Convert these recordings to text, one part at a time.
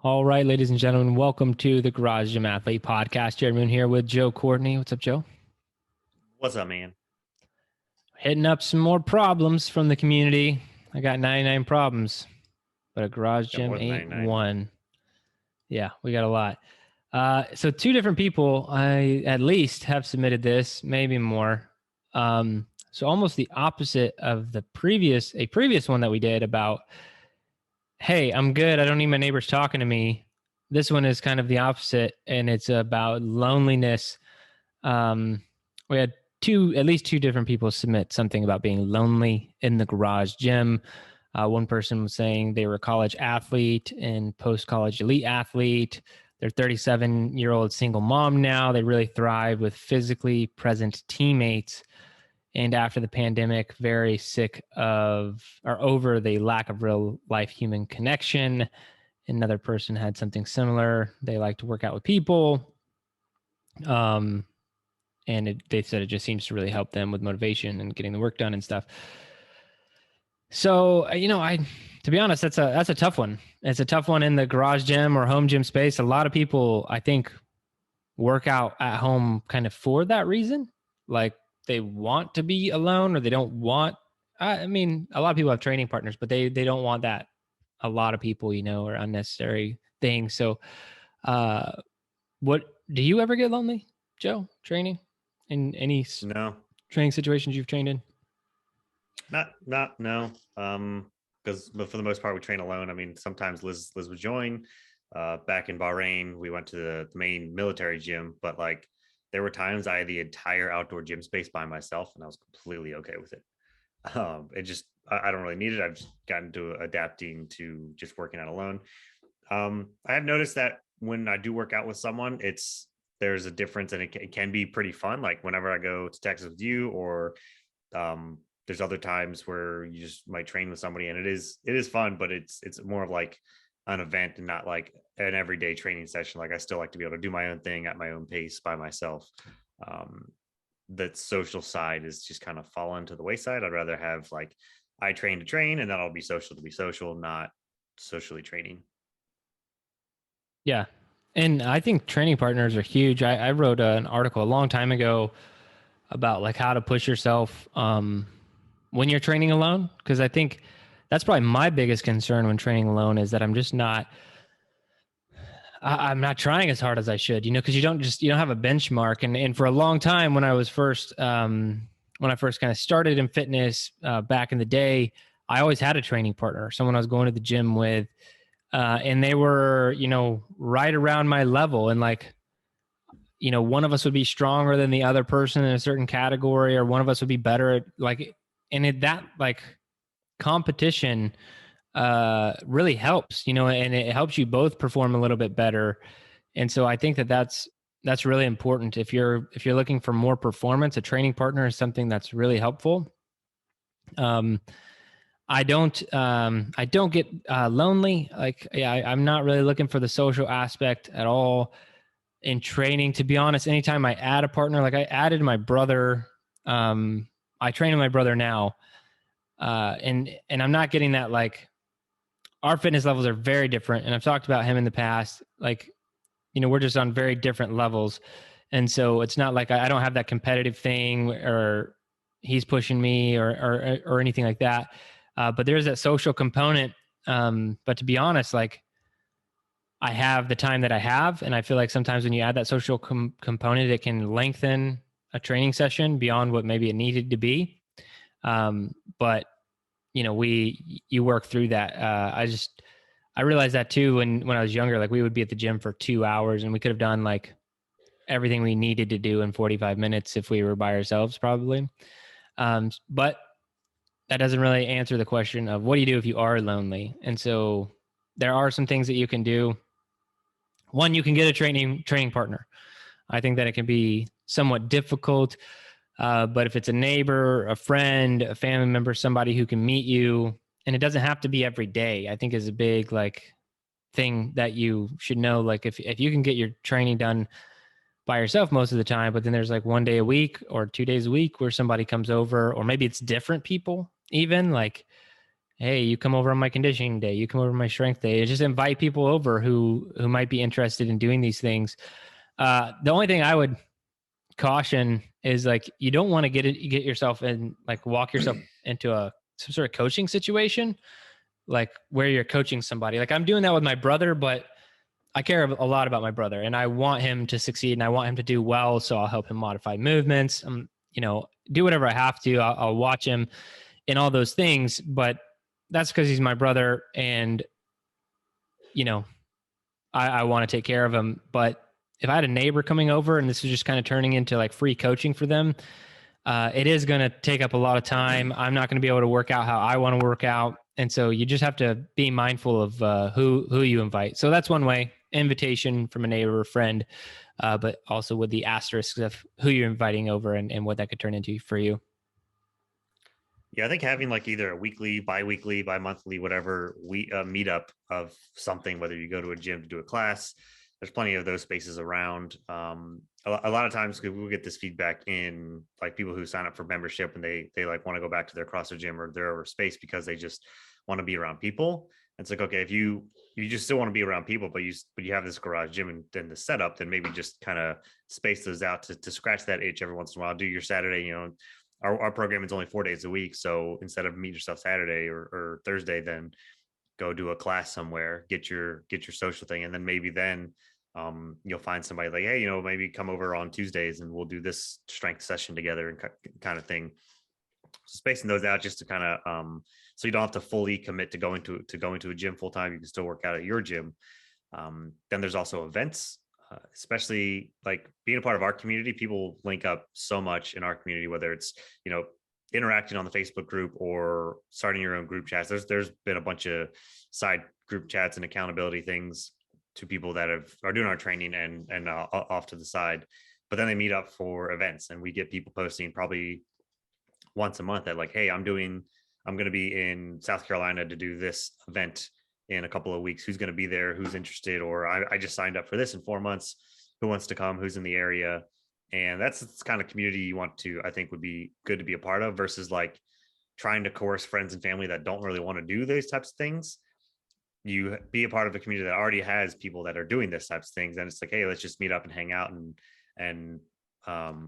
All right, ladies and gentlemen, welcome to the Garage Gym Athlete Podcast. Jerred here with Joe Courtney. What's up, Joe? What's up, man? Hitting up some more problems from the community. I got 99 problems, but a Garage Got Gym more than ain't 99. one. Yeah, we got a lot. So two different people, I at least have submitted this, maybe more. So almost the opposite of a previous one that we did about, hey, I'm good. I don't need my neighbors talking to me. This one is kind of the opposite, and it's about loneliness. We had at least two different people submit something about being lonely in the garage gym. One person was saying they were a college athlete and post-college elite athlete. They're 37-year-old single mom now. They really thrive with physically present teammates. And after the pandemic, very sick of or over the lack of real life human connection. Another person had something similar. They like to work out with people. They said it just seems to really help them with motivation and getting the work done and stuff. So, to be honest, that's a tough one. It's a tough one in the garage gym or home gym space. A lot of people, I think, work out at home kind of for that reason. Like they want to be alone or they don't want, a lot of people have training partners, but they don't want that. A lot of people, are unnecessary things. So, what do you ever get lonely, Joe, training in any No, training situations you've trained in? no. But for the most part, we train alone. I mean, sometimes Liz would join. Back in Bahrain, we went to the main military gym, but like there were times I had the entire outdoor gym space by myself, and I was completely okay with it. I don't really need it. I've just gotten to adapting to just working out alone. I have noticed that when I do work out with someone, there's a difference, and it can be pretty fun. Like whenever I go to Texas with you, or there's other times where you just might train with somebody, and it is fun, but it's more of like an event and not like an everyday training session. Like I still like to be able to do my own thing at my own pace by myself. That social side is just kind of fallen to the wayside. I'd rather have like I train to train, and then I'll be social to be social, not socially training. Yeah. And I think training partners are huge. I wrote an article a long time ago about like how to push yourself when you're training alone. Cause I think that's probably my biggest concern when training alone is that I'm just I'm not trying as hard as I should, cause you don't have a benchmark. And for a long time when I was first, when I first kind of started in fitness back in the day, I always had a training partner, someone I was going to the gym with. And they were, right around my level. And like, one of us would be stronger than the other person in a certain category, or one of us would be better at like, that like competition really helps, and it helps you both perform a little bit better. And so I think that's really important. If you're looking for more performance, a training partner is something that's really helpful. I don't get lonely. Like, yeah, I'm not really looking for the social aspect at all in training. To be honest, anytime I add a partner, like I added my brother, I train with my brother now, and I'm not getting that. Like, our fitness levels are very different, and I've talked about him in the past. Like, we're just on very different levels, and so it's not like I don't have that competitive thing, or he's pushing me, or anything like that. But there's that social component. But to be honest, like I have the time that I have, and I feel like sometimes when you add that social component, it can lengthen a training session beyond what maybe it needed to be. But you work through that. I realized that too when I was younger. Like we would be at the gym for 2 hours, and we could have done like everything we needed to do in 45 minutes if we were by ourselves, probably. But that doesn't really answer the question of what do you do if you are lonely. And so there are some things that you can do. One, you can get a training partner. I think that it can be somewhat difficult, but if it's a neighbor, a friend, a family member, somebody who can meet you, and it doesn't have to be every day, I think is a big like thing that you should know. Like if you can get your training done by yourself most of the time, but then there's like 1 day a week or 2 days a week where somebody comes over, or maybe it's different people even like, hey, you come over on my conditioning day, you come over on my strength day. Just invite people over who might be interested in doing these things. The only thing I would caution is like, you don't want to get yourself in, like, walk yourself into some sort of coaching situation, like where you're coaching somebody. Like I'm doing that with my brother, but I care a lot about my brother and I want him to succeed and I want him to do well. So I'll help him modify movements. Do whatever I have to. I'll watch him in all those things, but that's because he's my brother and, you know, I want to take care of him. But if I had a neighbor coming over and this is just kind of turning into like free coaching for them, it is going to take up a lot of time. I'm not going to be able to work out how I want to work out. And so you just have to be mindful of who you invite. So that's one way, invitation from a neighbor or friend, but also with the asterisks of who you're inviting over and what that could turn into for you. Yeah, I think having like either a weekly, bi-weekly, bi-monthly, whatever meetup of something, whether you go to a gym to do a class, there's plenty of those spaces around. A lot of times we get this feedback in like people who sign up for membership and they like want to go back to their CrossFit gym or their space because they just want to be around people. And it's like, okay, if you just still want to be around people, but you have this garage gym and then the setup, then maybe just kind of space those out to scratch that itch every once in a while. Do your Saturday, our program is only 4 days a week. So instead of meet yourself Saturday or Thursday, then go do a class somewhere, get your social thing. And then maybe then you'll find somebody like, hey, maybe come over on Tuesdays and we'll do this strength session together and kind of thing. So spacing those out just to kind of, so you don't have to fully commit to going to a gym full time. You can still work out at your gym. Then there's also events. Especially like being a part of our community, people link up so much in our community, whether it's, interacting on the Facebook group or starting your own group chats. There's been a bunch of side group chats and accountability things to people that are doing our training and off to the side, but then they meet up for events and we get people posting probably once a month that like, hey, I'm going to be in South Carolina to do this event in a couple of weeks. Who's going to be there? Who's interested? Or I just signed up for this in 4 months. Who wants to come? Who's in the area? And that's the kind of community you want to, I think would be good to be a part of versus like trying to coerce friends and family that don't really want to do those types of things. You be a part of a community that already has people that are doing this types of things. And it's like, hey, let's just meet up and hang out and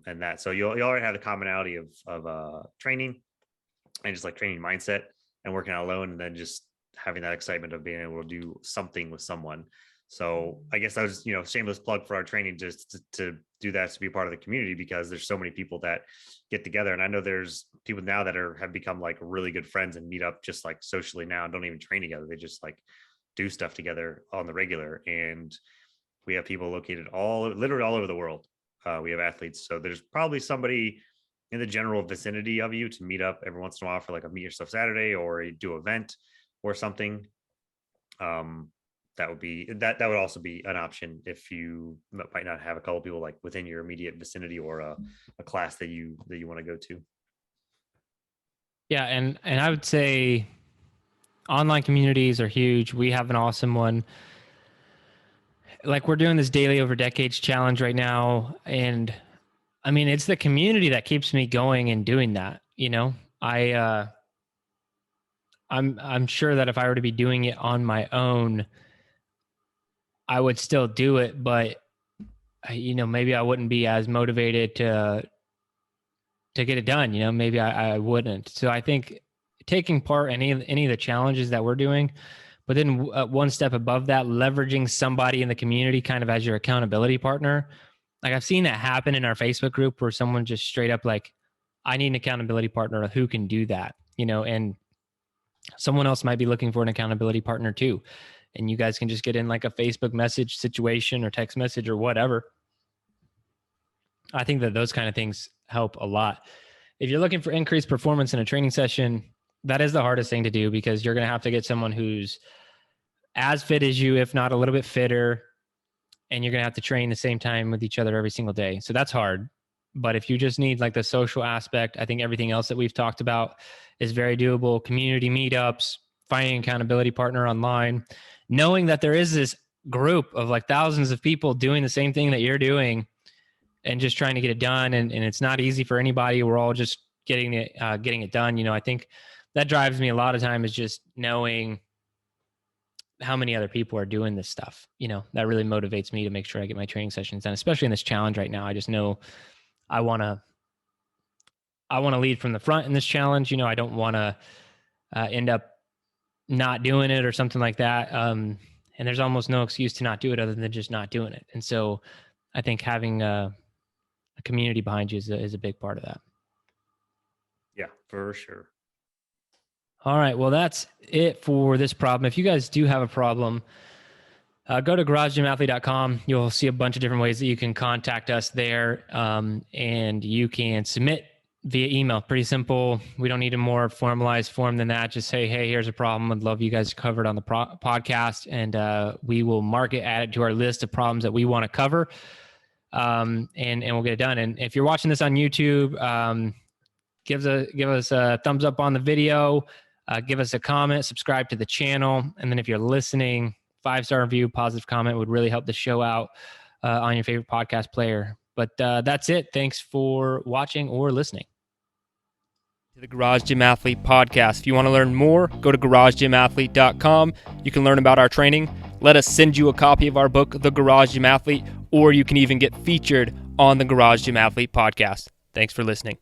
that. So you already have the commonality of training and just like training mindset and working out alone. And then just having that excitement of being able to do something with someone. So I guess that was, shameless plug for our training just to do that, to be a part of the community, because there's so many people that get together. And I know there's people now that have become like really good friends and meet up just like socially now and don't even train together. They just like do stuff together on the regular. And we have people located literally all over the world. We have athletes. So there's probably somebody in the general vicinity of you to meet up every once in a while for like a Meet Yourself Saturday or a do event or something. That would also be an option if you might not have a couple people like within your immediate vicinity or a class that you want to go to. Yeah. And I would say online communities are huge. We have an awesome one. Like we're doing this daily over decades challenge right now. And I mean, it's the community that keeps me going and doing that. I'm sure that if I were to be doing it on my own, I would still do it, but maybe I wouldn't be as motivated to get it done. Maybe I wouldn't. So I think taking part in any of the challenges that we're doing, but then one step above that, leveraging somebody in the community kind of as your accountability partner. Like I've seen that happen in our Facebook group where someone just straight up like, I need an accountability partner who can do that, and someone else might be looking for an accountability partner too. And you guys can just get in like a Facebook message situation or text message or whatever. I think that those kind of things help a lot. If you're looking for increased performance in a training session, that is the hardest thing to do because you're going to have to get someone who's as fit as you, if not a little bit fitter. And you're going to have to train the same time with each other every single day. So that's hard. But if you just need like the social aspect, I think everything else that we've talked about is very doable. Community meetups, finding an accountability partner online, knowing that there is this group of like thousands of people doing the same thing that you're doing and just trying to get it done. And it's not easy for anybody. We're all just getting it done. I think that drives me a lot of time, is just knowing how many other people are doing this stuff. That really motivates me to make sure I get my training sessions done, especially in this challenge right now. I just know I want to lead from the front in this challenge. I don't want to end up not doing it or something like that. And there's almost no excuse to not do it other than just not doing it. And so I think having a community behind you is a big part of that. Yeah, for sure. All right. Well, that's it for this problem. If you guys do have a problem, go to garagegymathlete.com. You'll see a bunch of different ways that you can contact us there. And you can submit via email. Pretty simple. We don't need a more formalized form than that. Just say, hey, here's a problem. I'd love you guys to cover it on the podcast. And we will mark it, add it to our list of problems that we want to cover. And we'll get it done. And if you're watching this on YouTube, give us a thumbs up on the video. Give us a comment, subscribe to the channel. And then if you're listening, 5-star review, positive comment would really help the show out on your favorite podcast player. But that's it. Thanks for watching or listening to the Garage Gym Athlete podcast. If you want to learn more, go to garagegymathlete.com. You can learn about our training. Let us send you a copy of our book, The Garage Gym Athlete, or you can even get featured on the Garage Gym Athlete podcast. Thanks for listening.